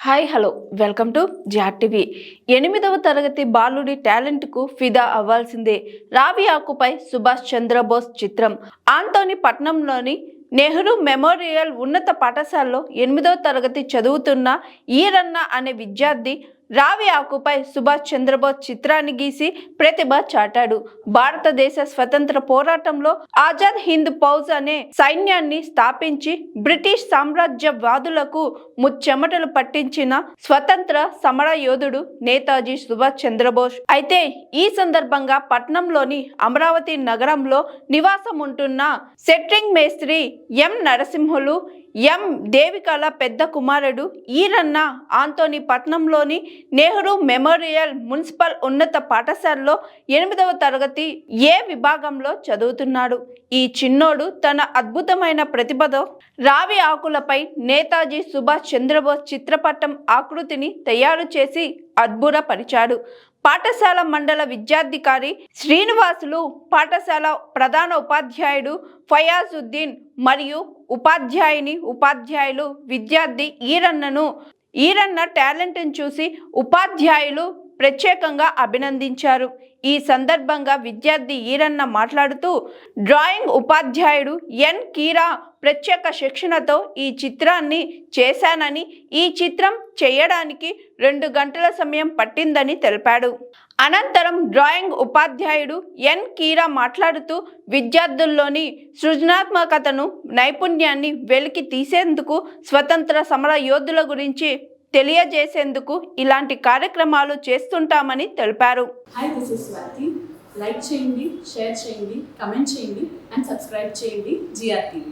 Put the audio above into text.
Hi hello welcome to GRTV. 8వ తరగతి బాలుడి టాలెంట్కు ఫిదా అవ్వాల్సిందే. రావి ఆకుపై సుభాష్ చంద్రబోస్ చిత్రం. ఆంటోనీ పట్నంలోని నెహ్రూ మెమోరియల్ ఉన్నత పాఠశాలలో 8వ తరగతి చదువుతున్న ఈరన్న అనే విద్యార్థి రావి ఆకుపై సుభాష్ చంద్రబోస్ చిత్రాన్ని గీసి ప్రతిభ చాటాడు. భారతదేశ స్వతంత్ర పోరాటంలో ఆజాద్ హింద్ ఫౌజ్ అనే సైన్యాన్ని స్థాపించి బ్రిటిష్ సామ్రాజ్యవాదులకు ముచ్చెమటలు పట్టించిన స్వతంత్ర సమర యోధుడు నేతాజీ సుభాష్ చంద్రబోస్. అయితే ఈ సందర్భంగా పట్నంలోని అమరావతి నగరంలో నివాసం ఉంటున్న సెట్రింగ్ మేస్త్రి ఎం నరసింహులు ఎం దేవికల పెద్ద కుమారుడు ఈరన్న ఆంటోనీ పట్నంలోని నెహ్రూ మెమోరియల్ మున్సిపల్ ఉన్నత పాఠశాలలో 8వ తరగతి ఏ విభాగంలో చదువుతున్నాడు. ఈ చిన్నోడు తన అద్భుతమైన ప్రతిభతో రావి ఆకులపై నేతాజీ సుభాష్ చంద్రబోస్ చిత్రపటం ఆకృతిని తయారు చేసి అద్భుతపరిచాడు. పాఠశాల మండల విద్యాధికారి శ్రీనివాసులు, పాఠశాల ప్రధాన ఉపాధ్యాయుడు ఫయాజుద్దీన్ మరియు ఉపాధ్యాయులు విద్యార్థి ఈరన్న టాలెంట్ను చూసి ఉపాధ్యాయులు ప్రత్యేకంగా అభినందించారు. ఈ సందర్భంగా విద్యార్థి ఈరన్న మాట్లాడుతూ, డ్రాయింగ్ ఉపాధ్యాయుడు ఎన్ కీరా ప్రత్యేక శిక్షణతో ఈ చిత్రాన్ని చేశానని, ఈ చిత్రం చేయడానికి 2 గంటల సమయం పట్టిందని తెలిపాడు. అనంతరం డ్రాయింగ్ ఉపాధ్యాయుడు ఎన్ కీరా మాట్లాడుతూ, విద్యార్థుల్లోని సృజనాత్మకతను, నైపుణ్యాన్ని వెలికి తీసేందుకు, స్వతంత్ర సమర యోధుల గురించి తెలియజేసేందుకు ఇలాంటి కార్యక్రమాలు చేస్తుంటామని తెలిపారు. Hi, this is Swathi. Like చేయండి, షేర్ చేయండి, కమెంట్ చేయండి అండ్ సబ్స్క్రైబ్ చేయండి జిఆర్టీవీ.